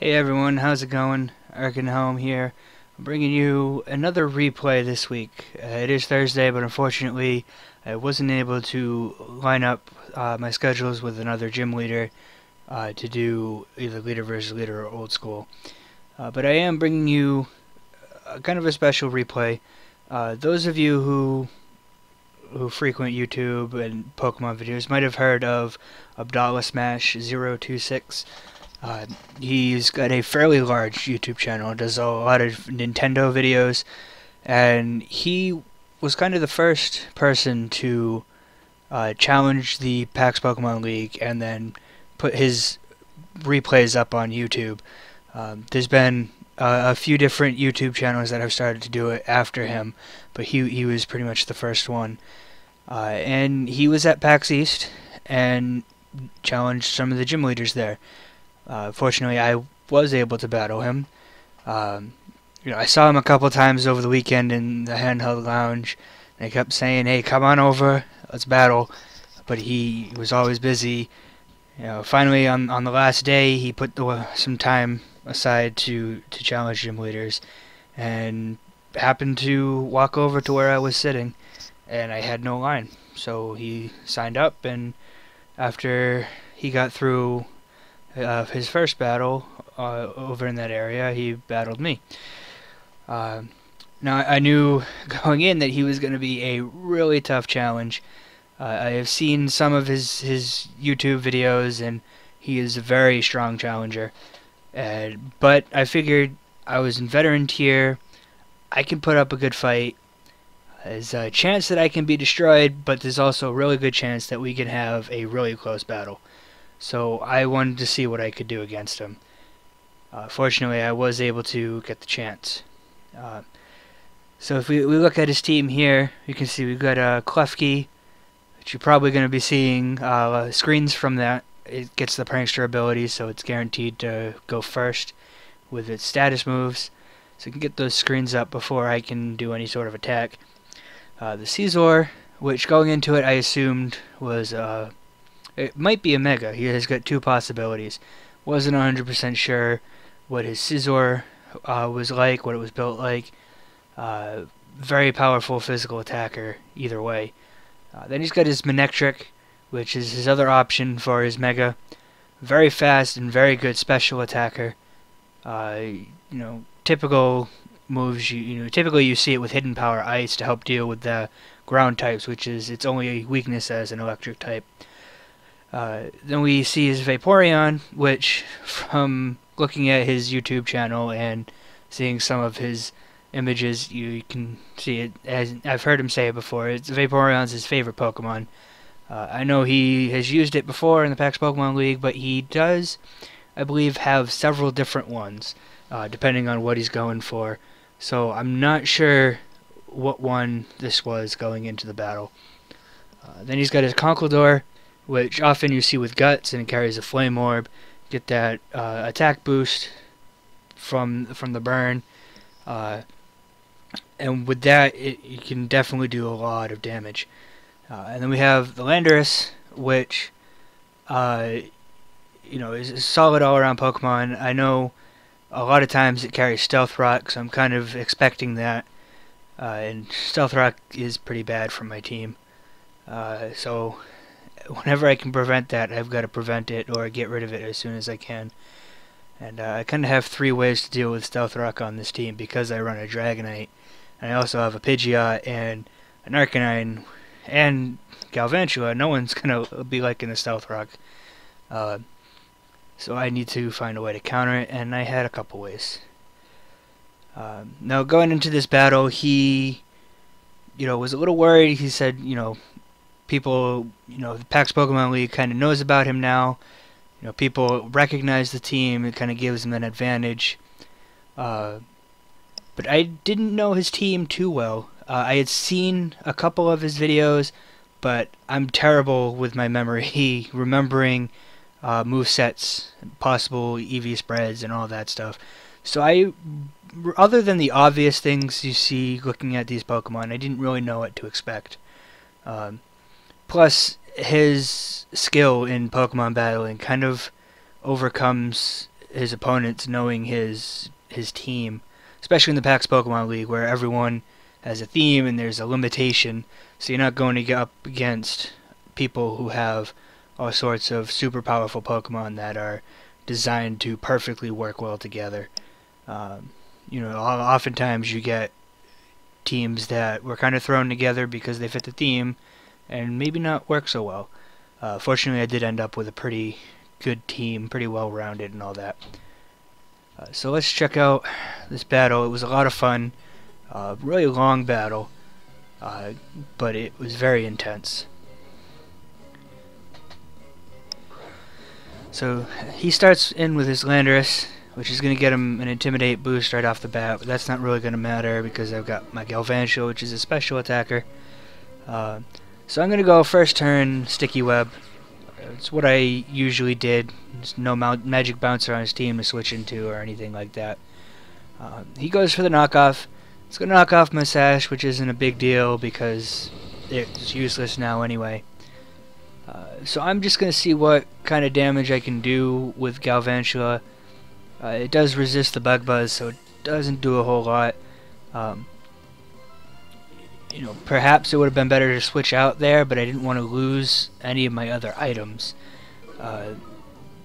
Hey everyone, how's it going? Erkenhelm here. I'm bringing you another replay this week. It is Thursday, but unfortunately I wasn't able to line up my schedules with another gym leader to do either leader versus leader or old school. But I am bringing you kind of a special replay. Those of you who frequent YouTube and Pokemon videos might have heard of Abdallah Smash 026. He's got a fairly large YouTube channel, does a lot of Nintendo videos, and he was kind of the first person to challenge the PAX Pokemon League and then put his replays up on YouTube. There's been a few different YouTube channels that have started to do it after him, but he was pretty much the first one. And he was at PAX East and challenged some of the gym leaders there. Fortunately, I was able to battle him. I saw him a couple times over the weekend in the handheld lounge, and I kept saying, "Hey, come on over, let's battle." But he was always busy. Finally, on the last day, he put some time aside to challenge gym leaders, and happened to walk over to where I was sitting, and I had no line. So he signed up, and after he got through his first battle over in that area, he battled me. Now, I knew going in that he was going to be a really tough challenge. I have seen some of his YouTube videos, and he is a very strong challenger. But I figured I was in veteran tier. I can put up a good fight. There's a chance that I can be destroyed, but there's also a really good chance that we can have a really close battle. So I wanted to see what I could do against him. Fortunately, I was able to get the chance. So if we look at his team here, you can see we've got Klefki, which you're probably going to be seeing screens from that. It gets the prankster ability, so it's guaranteed to go first with its status moves. So you can get those screens up before I can do any sort of attack. The Scizor, which going into it I assumed was it might be a Mega. He has got two possibilities. Wasn't 100% sure what his Scizor was like, what it was built like. Very powerful physical attacker either way. Then he's got his Manectric, which is his other option for his Mega. Very fast and very good special attacker. Typical moves. Typically you see it with Hidden Power Ice to help deal with the ground types, which is its only weakness as an electric type. Then we see his Vaporeon, which from looking at his YouTube channel and seeing some of his images, you can see it, as I've heard him say it before, Vaporeon's his favorite Pokemon. I know he has used it before in the PAX Pokemon League, but he does, I believe, have several different ones, depending on what he's going for. So I'm not sure what one this was going into the battle. Then he's got his Conkeldurr, which often you see with Guts, and it carries a Flame Orb. Get that attack boost from the burn, and with that, you can definitely do a lot of damage. And then we have the Landorus, which is a solid all-around Pokemon. I know a lot of times it carries Stealth Rock, so I'm kind of expecting that. And Stealth Rock is pretty bad for my team. So whenever I can prevent that, I've got to prevent it or get rid of it as soon as I can. And I kind of have three ways to deal with Stealth Rock on this team because I run a Dragonite. And I also have a Pidgeot and an Arcanine and Galvantula. No one's going to be liking the Stealth Rock. So I need to find a way to counter it, and I had a couple ways. Now going into this battle, he was a little worried. He said, people, the PAX Pokemon League kind of knows about him now. People recognize the team. It kind of gives him an advantage. But I didn't know his team too well. I had seen a couple of his videos, but I'm terrible with my memory, remembering movesets, possible EV spreads, and all that stuff. So other than the obvious things you see looking at these Pokemon, I didn't really know what to expect. Plus, his skill in Pokemon battling kind of overcomes his opponents knowing his team, especially in the PAX Pokemon League, where everyone has a theme and there's a limitation, so you're not going to get up against people who have all sorts of super powerful Pokemon that are designed to perfectly work well together. Oftentimes you get teams that were kind of thrown together because they fit the theme and maybe not work so well. Fortunately, I did end up with a pretty good team, pretty well rounded and all that. So let's check out this battle. It was a lot of fun. Really long battle, but it was very intense. So he starts in with his Landorus, which is going to get him an Intimidate boost right off the bat, but that's not really going to matter because I've got my Galvantula, which is a special attacker. So I'm going to go first turn Sticky Web. It's what I usually did. There's no magic bouncer on his team to switch into or anything like that. He goes for the knockoff. It's going to knock off my Sash, which isn't a big deal because it's useless now anyway. So I'm just going to see what kind of damage I can do with Galvantula. It does resist the Bug Buzz, so it doesn't do a whole lot. Perhaps it would have been better to switch out there, but I didn't want to lose any of my other items.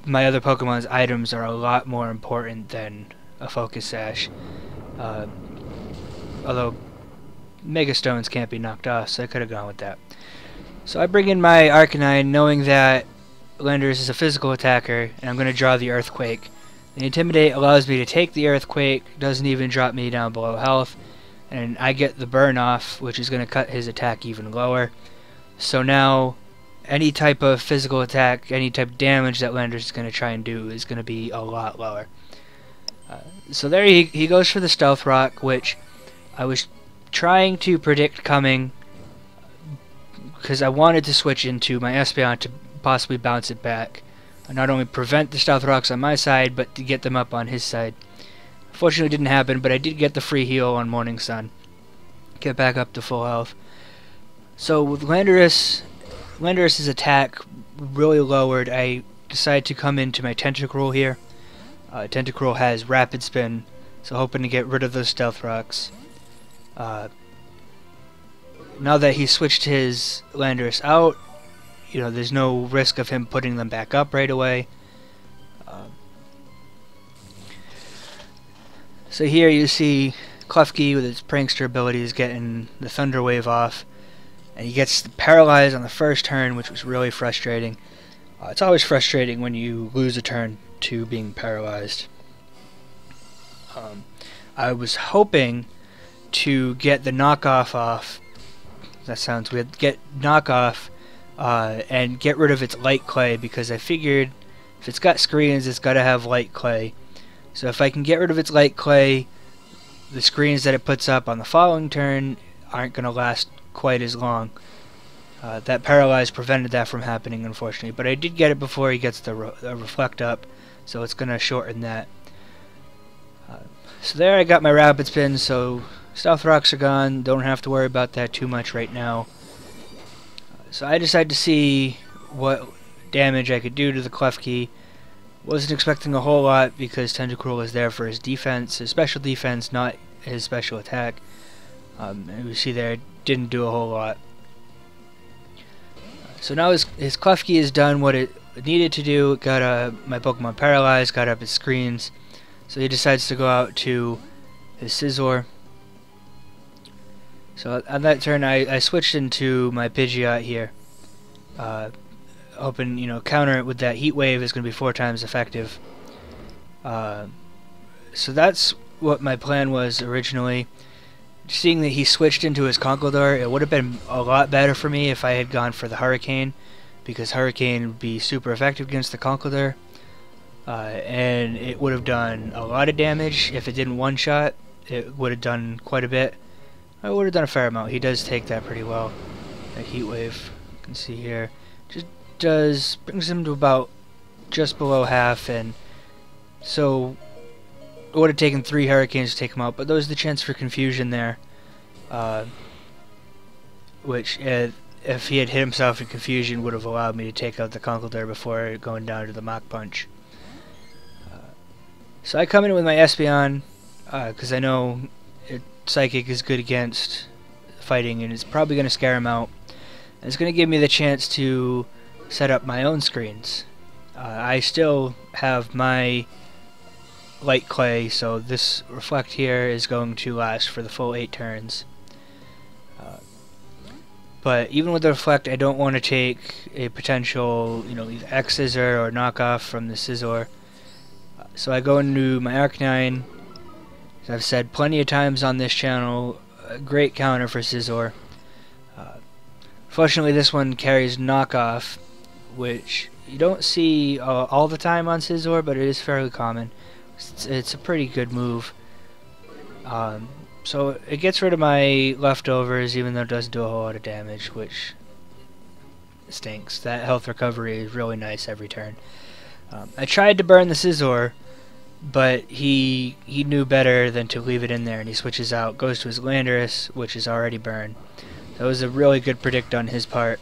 My other Pokemon's items are a lot more important than a Focus Sash. Although Mega Stones can't be knocked off, so I could have gone with that. So I bring in my Arcanine knowing that Landorus is a physical attacker, and I'm going to draw the Earthquake. The Intimidate allows me to take the Earthquake, doesn't even drop me down below health, and I get the burn off, which is going to cut his attack even lower. So now any type of physical attack, any type of damage that Landorus is going to try and do is going to be a lot lower. So there he goes for the Stealth Rock, which I was trying to predict coming because I wanted to switch into my Espeon to possibly bounce it back. And not only prevent the Stealth Rocks on my side, but to get them up on his side. Fortunately, it didn't happen, but I did get the free heal on Morning Sun. Get back up to full health. So with Landorus's attack really lowered, I decided to come into my Tentacruel here. Tentacruel has Rapid Spin, so hoping to get rid of those Stealth Rocks. Now that he switched his Landorus out, there's no risk of him putting them back up right away. So here you see Klefki with his Prankster abilities getting the Thunder Wave off, and he gets paralyzed on the first turn, which was really frustrating. It's always frustrating when you lose a turn to being paralyzed. I was hoping to get the knockoff off. That sounds weird. Get knockoff and get rid of its Light Clay, because I figured if it's got screens, it's got to have Light Clay. So if I can get rid of its Light Clay, the screens that it puts up on the following turn aren't going to last quite as long. That Paralyze prevented that from happening, unfortunately. But I did get it before he gets the Reflect up, so it's going to shorten that. So there I got my Rapid Spin, so Stealth Rocks are gone. Don't have to worry about that too much right now. So I decided to see what damage I could do to the Klefki. Wasn't expecting a whole lot because Tentacruel is there for his defense, his special defense, not his special attack. And we see there, it didn't do a whole lot. So now his Klefki has done what it needed to do. It got my Pokemon paralyzed, got up its screens. So he decides to go out to his Scizor. So on that turn, I switched into my Pidgeot here. Hoping, counter it with that Heat Wave is going to be 4 times effective. So that's what my plan was originally. Seeing that he switched into his Conkeldurr, it would have been a lot better for me if I had gone for the Hurricane, because Hurricane would be super effective against the Conkeldurr. And it would have done a lot of damage. If it didn't one-shot, it would have done quite a bit. I would have done a fair amount. He does take that pretty well. That Heat Wave, you can see here, just brings him to about just below half, and so it would have taken 3 Hurricanes to take him out, but there was the chance for confusion there, which if he had hit himself in confusion would have allowed me to take out the Conkeldurr before going down to the Mach Punch. So I come in with my Espeon, because I know Psychic is good against fighting, and it's probably going to scare him out. And it's going to give me the chance to set up my own screens. I still have my Light Clay, so this Reflect here is going to last for the full 8 turns. But even with the Reflect, I don't want to take a potential, either X Scissor or knockoff from the Scizor. So I go into my Arcanine. As I've said plenty of times on this channel, a great counter for Scizor. Fortunately, this one carries knockoff, which you don't see all the time on Scizor, but it is fairly common. It's a pretty good move. So it gets rid of my leftovers, even though it doesn't do a whole lot of damage, which stinks. That health recovery is really nice every turn. I tried to burn the Scizor, but he knew better than to leave it in there, and he switches out, goes to his Landorus, which is already burned. That was a really good predict on his part.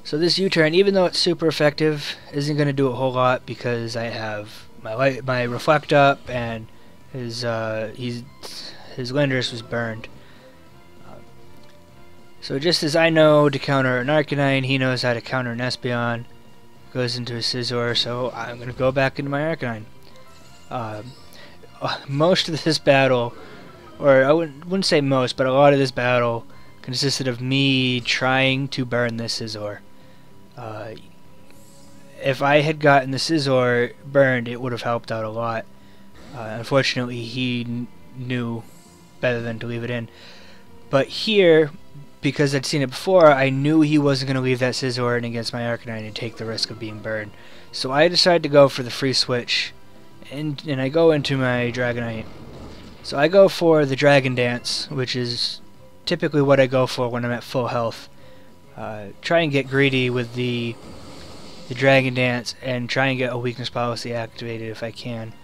So this U-turn, even though it's super effective, isn't going to do a whole lot because I have my Reflect up, and his Landorus was burned. So just as I know to counter an Arcanine, he knows how to counter an Espeon. Goes into a Scizor, so I'm going to go back into my Arcanine. Most of this battle, or I wouldn't say most, but a lot of this battle consisted of me trying to burn this Scizor. If I had gotten the Scizor burned, it would have helped out a lot. Unfortunately, he knew better than to leave it in. But here, because I'd seen it before, I knew he wasn't going to leave that Scizor in against my Arcanine and take the risk of being burned. So I decided to go for the free switch, and I go into my Dragonite. So I go for the Dragon Dance, which is typically what I go for when I'm at full health. Try and get greedy with the Dragon Dance and try and get a weakness policy activated if I can.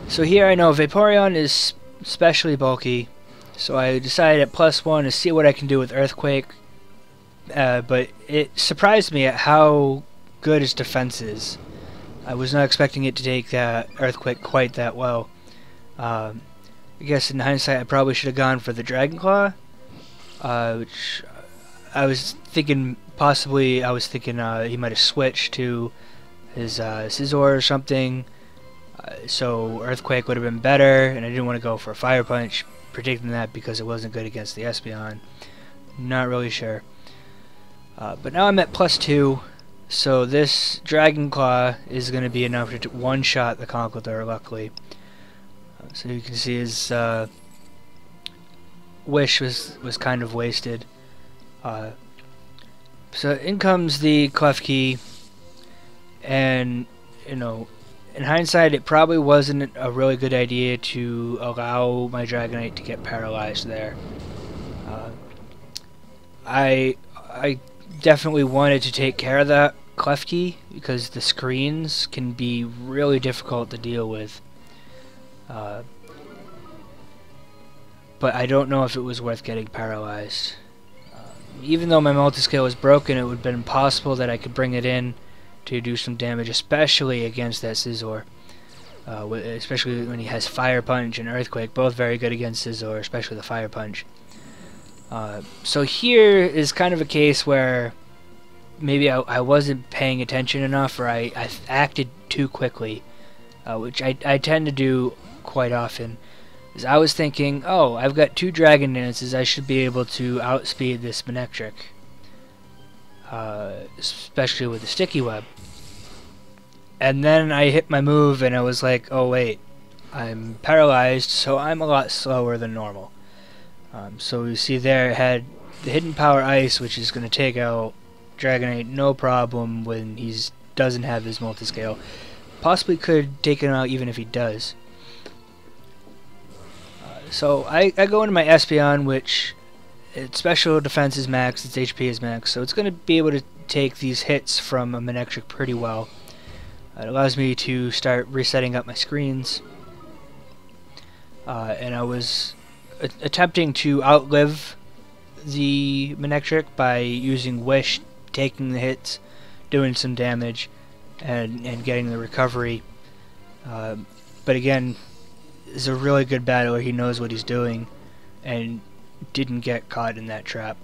So here I know Vaporeon is especially bulky, so I decided at +1 to see what I can do with Earthquake, but it surprised me at how good its defense is. I was not expecting it to take that Earthquake quite that well. I guess in hindsight I probably should have gone for the Dragon Claw, which I was thinking possibly he might have switched to his Scizor or something, so Earthquake would have been better, and I didn't want to go for a Fire Punch, predicting that because it wasn't good against the Espeon. Not really sure. But now I'm at +2, so this Dragon Claw is going to be enough to one-shot the Conkeldurr, luckily. So you can see his Wish was kind of wasted. So in comes the Klefki, and in hindsight it probably wasn't a really good idea to allow my Dragonite to get paralyzed there. I definitely wanted to take care of that Klefki because the screens can be really difficult to deal with. But I don't know if it was worth getting paralyzed. Even though my multiscale was broken, it would have been impossible that I could bring it in to do some damage, especially against that Scizor. Especially when he has Fire Punch and Earthquake, both very good against Scizor, especially the Fire Punch. So here is kind of a case where maybe I wasn't paying attention enough, or I acted too quickly, which I tend to do quite often. Is I was thinking, oh, I've got 2 Dragon Dances, I should be able to outspeed this Manectric, especially with the Sticky Web. And then I hit my move and I was like, oh wait, I'm paralyzed, so I'm a lot slower than normal. So you see there it had the Hidden Power Ice, which is going to take out Dragonite no problem when he doesn't have his multiscale. Possibly could take him out even if he does. So I go into my Espeon, which its special defense is max, its HP is max, so it's going to be able to take these hits from a Manectric pretty well. It allows me to start resetting up my screens. And I was attempting to outlive the Manectric by using Wish, taking the hits doing some damage and getting the recovery. But again, is a really good battler. He knows what he's doing and didn't get caught in that trap.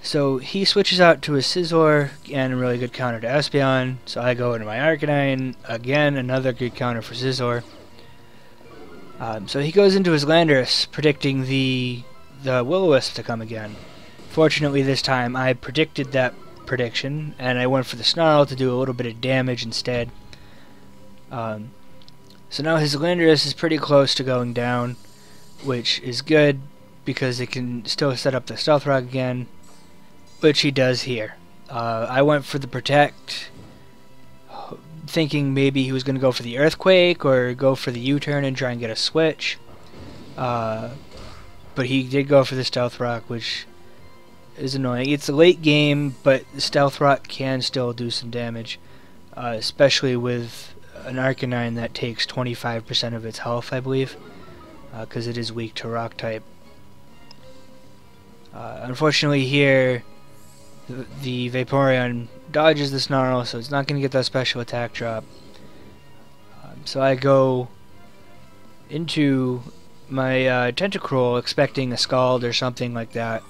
So he switches out to a Scizor, and a really good counter to Espeon. So I go into my Arcanine, again another good counter for Scizor. So he goes into his Landorus, predicting the Will-O-Wisp to come again. Fortunately this time I predicted that prediction, and I went for the Snarl to do a little bit of damage instead. So now his Landorus is pretty close to going down, which is good because it can still set up the Stealth Rock again, which he does here. I went for the Protect, thinking maybe he was going to go for the Earthquake or go for the U-turn and try and get a switch. But he did go for the Stealth Rock, which is annoying. It's a late game, but the Stealth Rock can still do some damage, especially with an Arcanine that takes 25% of its health, I believe, because it is weak to Rock type. Unfortunately here, the Vaporeon dodges the Snarl, so it's not going to get that special attack drop. So I go into my Tentacruel expecting a Scald or something like that.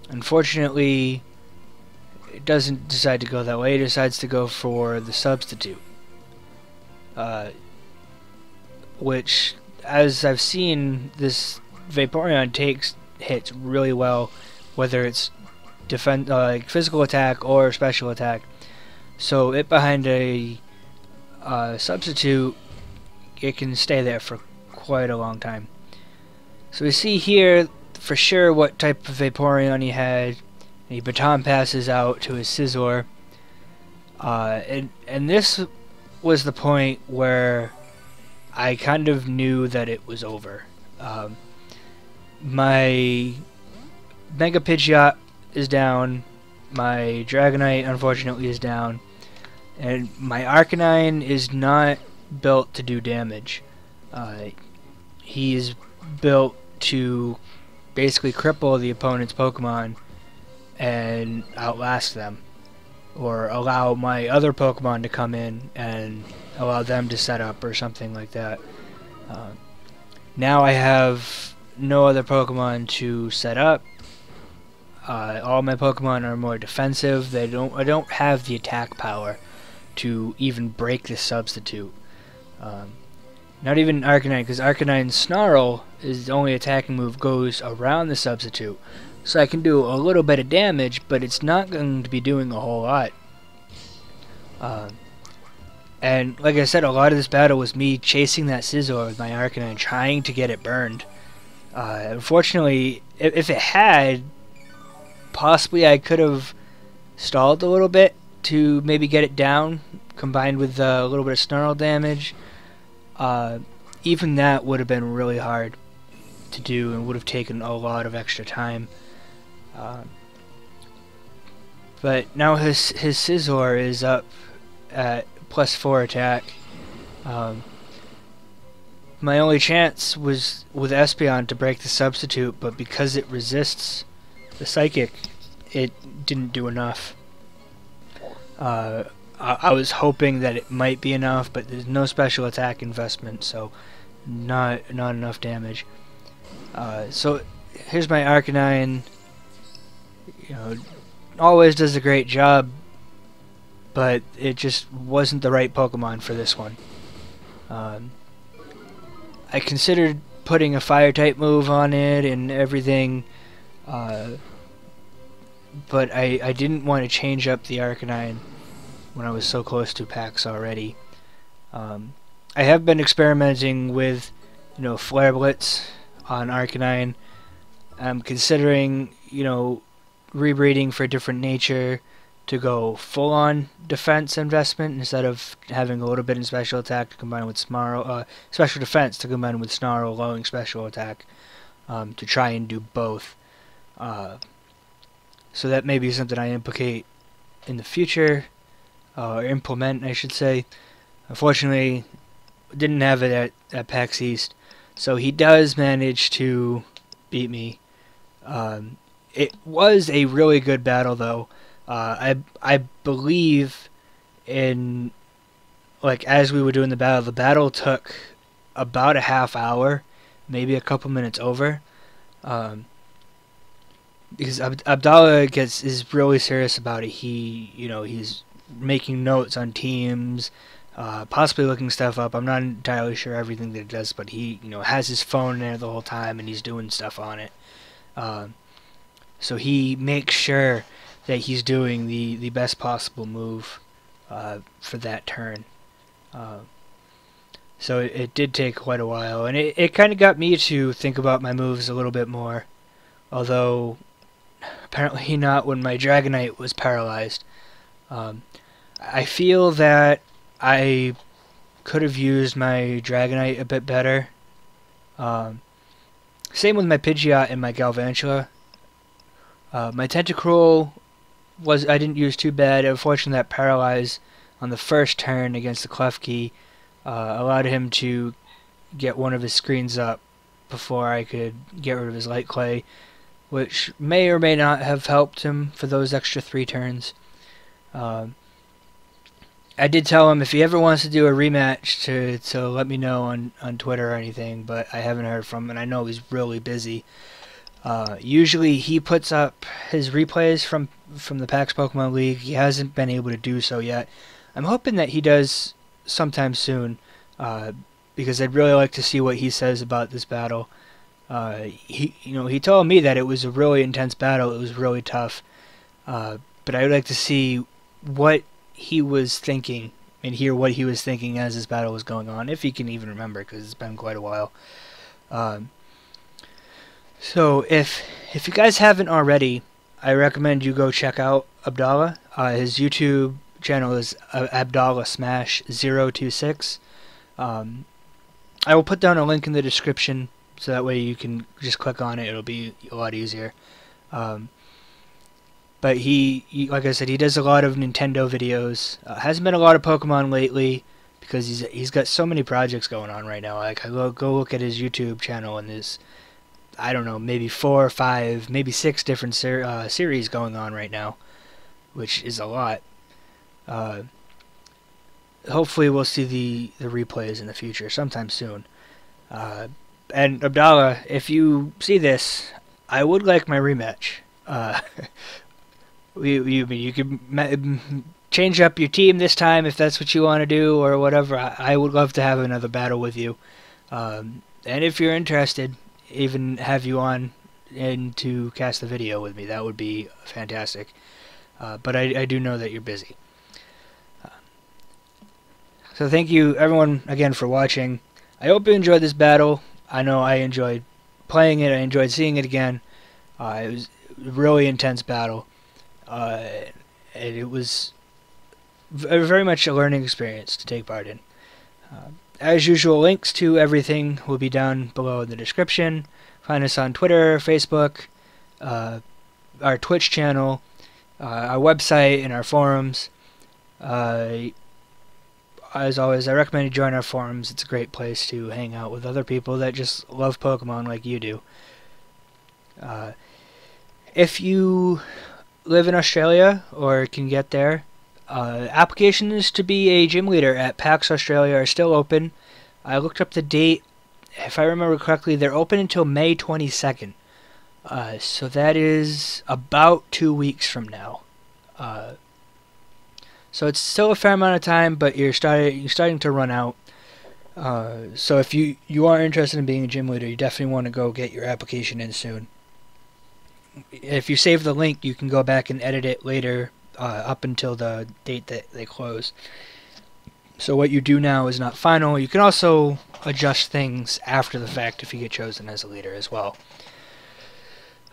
Unfortunately, it doesn't decide to go that way. It decides to go for the Substitute. Which, as I've seen, this Vaporeon takes hits really well, whether it's physical attack or special attack. So it behind a Substitute, it can stay there for quite a long time. So we see here for sure what type of Vaporeon he had. He baton passes out to his Scizor, and this was the point where I kind of knew that it was over. My Mega Pidgeot is down, my Dragonite unfortunately is down, and my Arcanine is not built to do damage. He is built to basically cripple the opponent's Pokemon and outlast them, or allow my other Pokemon to come in and allow them to set up or something like that. Now I have no other Pokemon to set up. All my Pokemon are more defensive. I don't have the attack power to even break this Substitute. Not even Arcanine, because Arcanine's Snarl is the only attacking move goes around the Substitute. So I can do a little bit of damage, but it's not going to be doing a whole lot. And like I said, a lot of this battle was me chasing that Scizor with my Arcanine, trying to get it burned. Unfortunately, if it had, possibly I could have stalled a little bit to maybe get it down, combined with a little bit of Snarl damage. Even that would have been really hard to do and would have taken a lot of extra time. But now his Scizor is up at +4 attack. My only chance was with Espeon to break the Substitute, but because it resists the Psychic, it didn't do enough. I was hoping that it might be enough, but there's no special attack investment, so not enough damage. So here's my Arcanine. You know, always does a great job, but it just wasn't the right Pokemon for this one. I considered putting a Fire-type move on it and everything, but I didn't want to change up the Arcanine when I was so close to PAX already. I have been experimenting with, Flare Blitz on Arcanine. I'm considering, rebreeding for a different nature to go full-on defense investment instead of having a little bit in special attack to combine with Snarl, special defense to combine with Snarl, lowering special attack, to try and do both. So that may be something I implicate in the future, or implement, I should say. Unfortunately, didn't have it at PAX East, so he does manage to beat me. It was a really good battle, though. I believe in, like, as we were doing the battle took about a half hour, maybe a couple minutes over. Um, because Abdallah is really serious about it. He's making notes on teams, possibly looking stuff up. I'm not entirely sure everything that he does, but he has his phone there the whole time and he's doing stuff on it. So he makes sure that he's doing the best possible move for that turn. So it did take quite a while, and it kind of got me to think about my moves a little bit more. Although, apparently not when my Dragonite was paralyzed. I feel that I could have used my Dragonite a bit better. Same with my Pidgeot and my Galvantula. My Tentacruel I didn't use too bad. Unfortunately, that Paralyze on the first turn against the Klefki allowed him to get one of his screens up before I could get rid of his Light Clay, which may or may not have helped him for those extra 3 turns. I did tell him if he ever wants to do a rematch to let me know on Twitter or anything, but I haven't heard from him, and I know he's really busy. Usually he puts up his replays from the PAX Pokemon League. He hasn't been able to do so yet. I'm hoping that he does sometime soon, because I'd really like to see what he says about this battle. He told me that it was a really intense battle. It was really tough, but I would like to see what he was thinking and hear what he was thinking as this battle was going on, if he can even remember, because it's been quite a while. So if you guys haven't already, I recommend you go check out Abdallah. His YouTube channel is Abdallah Smash 026. I will put down a link in the description so that way you can just click on it. It'll be a lot easier. But he, like I said, he does a lot of Nintendo videos. Hasn't been a lot of Pokemon lately because he's got so many projects going on right now. Like, I go look at his YouTube channel and there's, I don't know, maybe 4 or 5, maybe 6 different series going on right now, which is a lot. Hopefully we'll see the replays in the future sometime soon. And Abdallah, if you see this, I would like my rematch. You could change up your team this time if that's what you want to do or whatever. I would love to have another battle with you. And if you're interested, even have you on and to cast the video with me. That would be fantastic. But I do know that you're busy. So thank you everyone again for watching. I hope you enjoyed this battle. I know I enjoyed playing it. I enjoyed seeing it again. It was a really intense battle. And it was very much a learning experience to take part in. As usual, links to everything will be down below in the description. Find us on Twitter, Facebook, our Twitch channel, our website, and our forums. As always, I recommend you join our forums. It's a great place to hang out with other people that just love Pokemon like you do. If you live in Australia or can get there, applications to be a gym leader at PAX Australia are still open. I looked up the date. If I remember correctly, they're open until May 22nd. So that is about 2 weeks from now. So it's still a fair amount of time, but you're starting to run out. So if you are interested in being a gym leader, you definitely want to go get your application in soon. If you save the link, you can go back and edit it later, up until the date that they close. So what you do now is not final. You can also adjust things after the fact if you get chosen as a leader as well.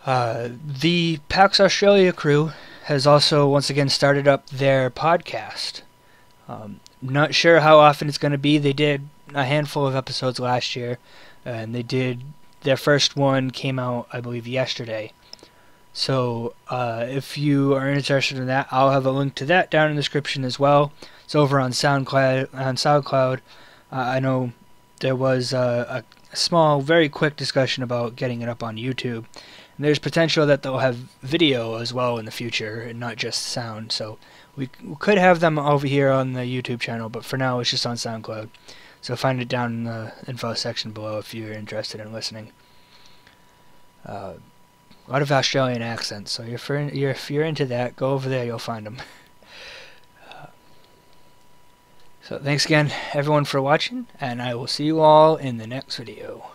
The PAX Australia crew has also once again started up their podcast. Not sure how often it's going to be. They did a handful of episodes last year, and their first one came out, I believe, yesterday. So if you are interested in that, I'll have a link to that down in the description as well. It's over on SoundCloud. I know there was a small, very quick discussion about getting it up on YouTube, And there's potential that they'll have video as well in the future and not just sound. So we could have them over here on the YouTube channel, but for now it's just on SoundCloud. So find it down in the info section below if you're interested in listening. A lot of Australian accents, so if you're into that, go over there, you'll find them. So thanks again, everyone, for watching, and I will see you all in the next video.